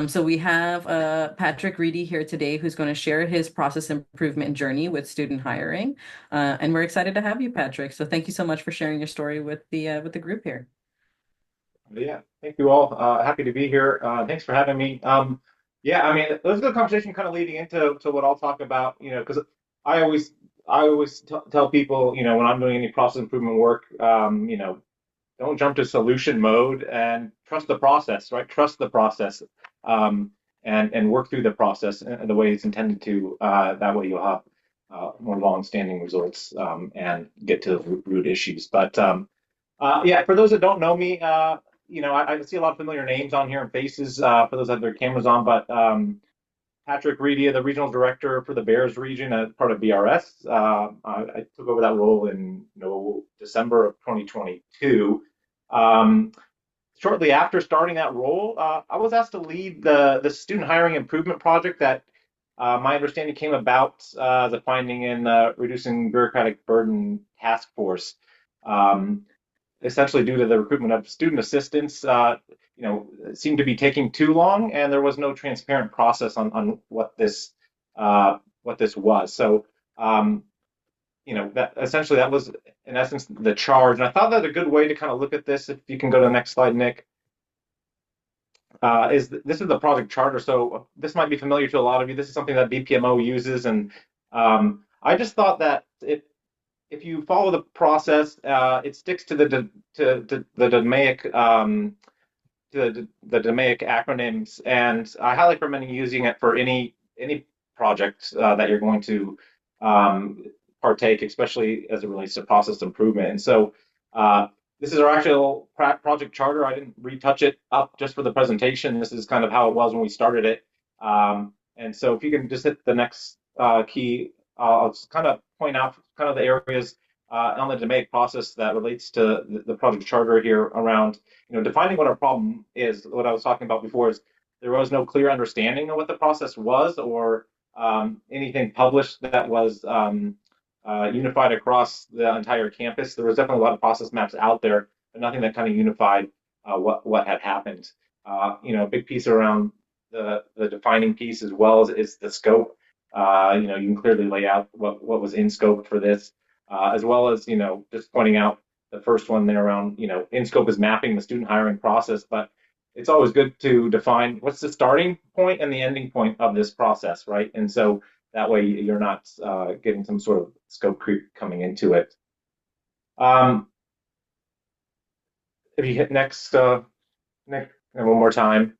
So we have Patrick Reedy here today, who's going to share his process improvement journey with student hiring, and we're excited to have you, Patrick. So thank you so much for sharing your story with the group here. Yeah, thank you all. Happy to be here. Thanks for having me. Yeah, I mean, it was a good conversation kind of leading into what I'll talk about, because I always I always tell people, when I'm doing any process improvement work, don't jump to solution mode and trust the process, right? Trust the process, and work through the process the way it's intended to. That way you'll have more long-standing results, and get to the root issues. But yeah, for those that don't know me, I see a lot of familiar names on here and faces, for those that have their cameras on. But Patrick Reedy, the regional director for the Bears region as part of BRS. I took over that role in December of 2022. Um, Shortly after starting that role, I was asked to lead the student hiring improvement project that, my understanding, came about as a finding in reducing bureaucratic burden task force. Um, Essentially due to the recruitment of student assistants, seemed to be taking too long, and there was no transparent process on what this was. So, um, that essentially that was in essence the charge. And I thought that a good way to kind of look at this, if you can go to the next slide, Nick, this is the project charter. So this might be familiar to a lot of you. This is something that BPMO uses, and I just thought that if you follow the process, it sticks to the DMAIC, the DMAIC acronyms, and I highly recommend using it for any project that you're going to um, partake, especially as it relates to process improvement. And so, this is our actual project charter. I didn't retouch it up just for the presentation. This is kind of how it was when we started it. And so, if you can just hit the next key, I'll just kind of point out kind of the areas on the DMAIC process that relates to the project charter here around, defining what our problem is. What I was talking about before is there was no clear understanding of what the process was, or anything published that was unified across the entire campus. There was definitely a lot of process maps out there, but nothing that kind of unified what had happened. A big piece around the defining piece as well is the scope. You can clearly lay out what was in scope for this, as well as, just pointing out the first one there around, in scope is mapping the student hiring process, but it's always good to define what's the starting point and the ending point of this process, right? And so that way you're not getting some sort of scope creep coming into it. Um, if you hit next, Nick, and one more time.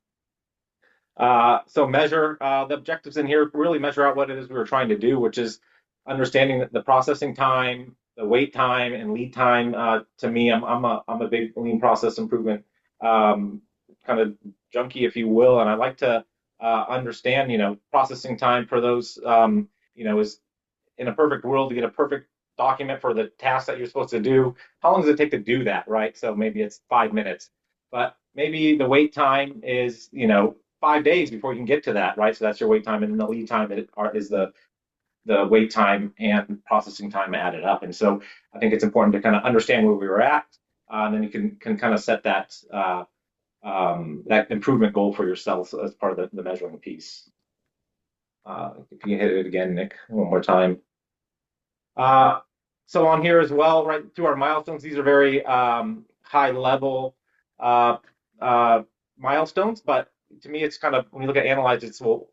So measure the objectives in here really measure out what it is we were trying to do, which is understanding the processing time, the wait time, and lead time. To me, I'm a big lean process improvement kind of junkie, if you will, and I like to understand, processing time for those, is in a perfect world to get a perfect document for the task that you're supposed to do. How long does it take to do that, right? So maybe it's 5 minutes, but maybe the wait time is, 5 days before you can get to that, right? So that's your wait time, and then the lead time is the wait time and processing time added up. And so I think it's important to kind of understand where we were at, and then you can kind of set that improvement goal for yourself as part of the measuring piece. If you hit it again, Nick, one more time. Uh, so on here as well, right through our milestones, these are very high level uh, milestones, but to me, it's kind of, when you look at analyze, it's, well,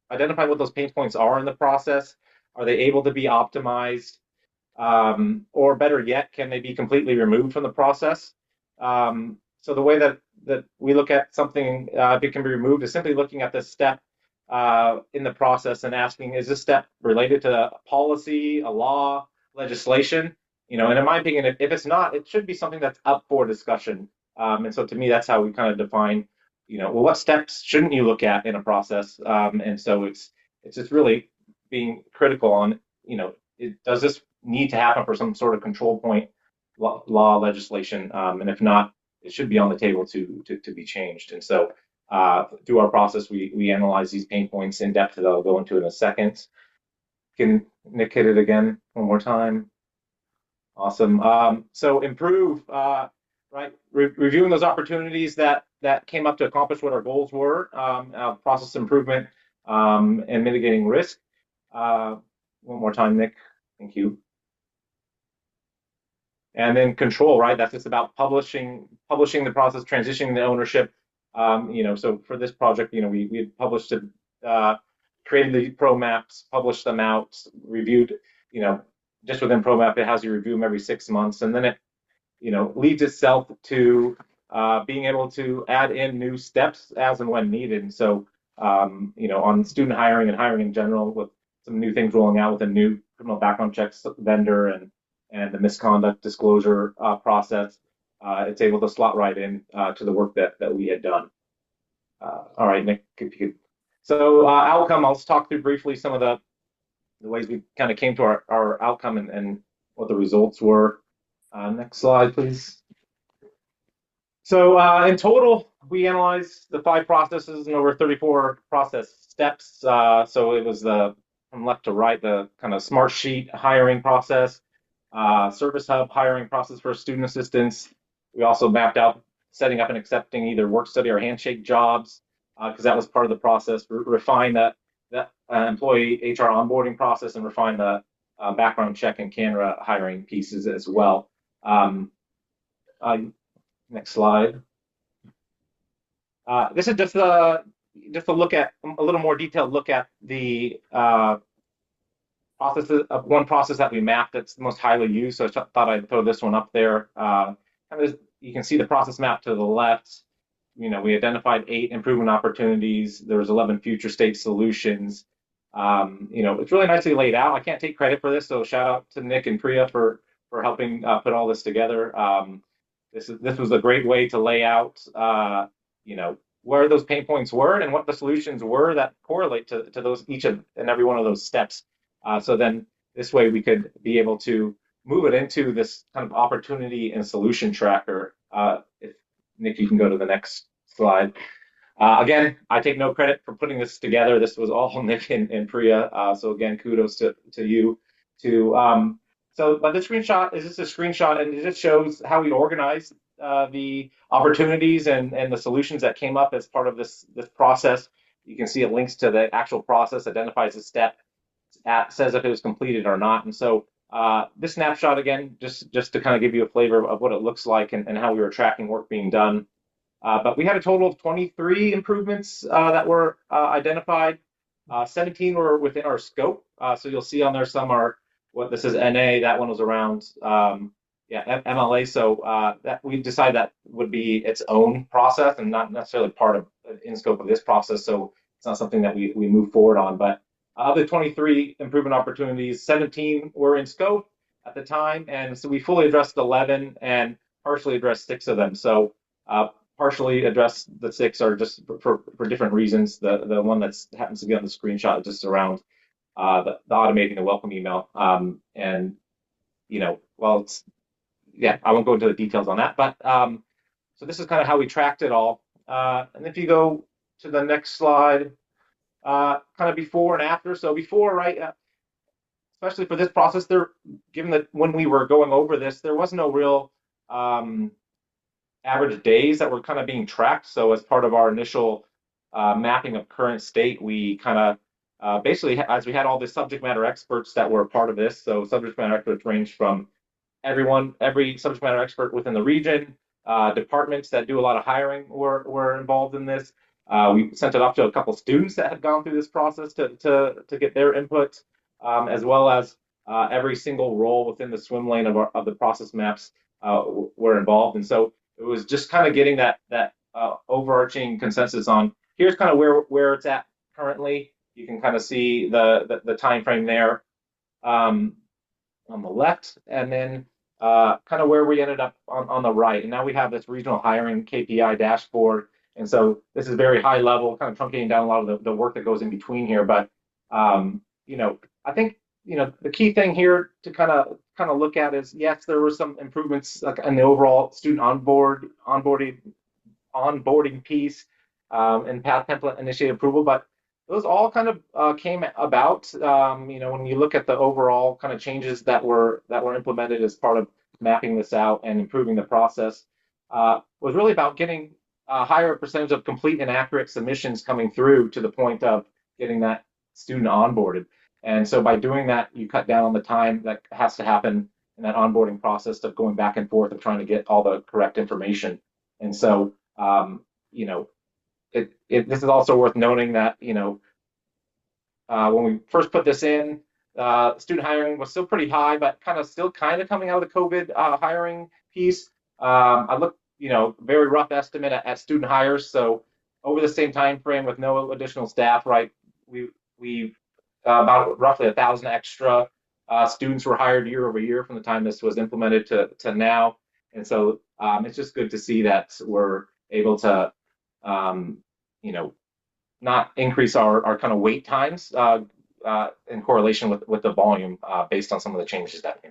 identify what those pain points are in the process. Are they able to be optimized? Or better yet, can they be completely removed from the process? So the way that we look at something, if it can be removed, is simply looking at the step in the process and asking, is this step related to a policy, a law, legislation? And in my opinion, if it's not, it should be something that's up for discussion. And so to me, that's how we kind of define, well, what steps shouldn't you look at in a process? And so it's just really being critical on, does this need to happen for some sort of control point, law legislation? And if not, it should be on the table to be changed. And so through our process, we analyze these pain points in depth that I'll go into in a second. Can Nick hit it again one more time? Awesome. So improve. right? Reviewing those opportunities that came up to accomplish what our goals were, process improvement, and mitigating risk. Uh, one more time, Nick. Thank you. And then control, right? That's just about publishing the process, transitioning the ownership. So for this project, we had published it, created the pro maps, published them out, reviewed, you know, just within ProMap, it has you review them every 6 months, and then it leads itself to being able to add in new steps as and when needed. And so, on student hiring and hiring in general, with some new things rolling out with a new criminal background checks vendor and the misconduct disclosure process, it's able to slot right in to the work that we had done. All right, Nick, if you could. So outcome, I'll just talk through briefly some of the ways we kind of came to our outcome and what the results were. Next slide, please. So in total, we analyzed the 5 processes and over 34 process steps. So it was from left to right, the kind of smart sheet hiring process, service hub hiring process for student assistants. We also mapped out setting up and accepting either work study or handshake jobs because that was part of the process. Refine that employee HR onboarding process and refine the background check and CANRA hiring pieces as well. Uh, Next slide. This is just a look at a little more detailed look at the processes of one process that we mapped that's the most highly used. So I thought I'd throw this one up there. You can see the process map to the left. We identified 8 improvement opportunities. There was 11 future state solutions. It's really nicely laid out. I can't take credit for this, so shout out to Nick and Priya for helping put all this together. This was a great way to lay out, where those pain points were and what the solutions were that correlate to those each and every one of those steps. So then this way we could be able to move it into this kind of opportunity and solution tracker. If Nick, you can go to the next slide. Again, I take no credit for putting this together. This was all Nick and Priya. So again, kudos to you. But this screenshot is just a screenshot, and it just shows how we organized the opportunities and the solutions that came up as part of this process. You can see it links to the actual process, identifies the step, says if it was completed or not. And so this snapshot, again, just to kind of give you a flavor of what it looks like and how we were tracking work being done. But we had a total of 23 improvements that were identified. 17 were within our scope. So you'll see on there some are what this is NA. That one was around MLA. So that we decided that would be its own process and not necessarily part of in scope of this process. So it's not something that we move forward on. But of the 23 improvement opportunities, 17 were in scope at the time, and so we fully addressed 11 and partially addressed 6 of them. So partially addressed the 6 are just for different reasons. The one that happens to be on the screenshot is just around the automating the welcome email. Well, I won't go into the details on that, but so this is kind of how we tracked it all. And if you go to the next slide, kind of before and after. So before, right, especially for this process, given that when we were going over this, there was no real average days that were kind of being tracked. So as part of our initial mapping of current state, we kind of basically, as we had all the subject matter experts that were a part of this, so subject matter experts range from every subject matter expert within the region, departments that do a lot of hiring were involved in this. We sent it off to a couple students that had gone through this process to get their input, as well as every single role within the swim lane of the process maps were involved. And so it was just kind of getting that overarching consensus on here's kind of where it's at currently. You can kind of see the time frame there on the left, and then kind of where we ended up on the right. And now we have this regional hiring KPI dashboard. And so this is very high level, kind of truncating down a lot of the work that goes in between here. But I think the key thing here to kind of look at is, yes, there were some improvements in the overall student onboarding piece and path template initiated approval, but those all kind of came about. When you look at the overall kind of changes that were implemented as part of mapping this out and improving the process. was really about getting a higher percentage of complete and accurate submissions coming through to the point of getting that student onboarded. And so by doing that, you cut down on the time that has to happen in that onboarding process of going back and forth of trying to get all the correct information. And so, you know, this is also worth noting that, when we first put this in, student hiring was still pretty high, but still kind of coming out of the COVID hiring piece. I looked, very rough estimate at student hires. So over the same time frame with no additional staff, right? We about roughly 1,000 extra students were hired year over year from the time this was implemented to now. And so it's just good to see that we're able to, um, you know, not increase our kind of wait times in correlation with the volume based on some of the changes that we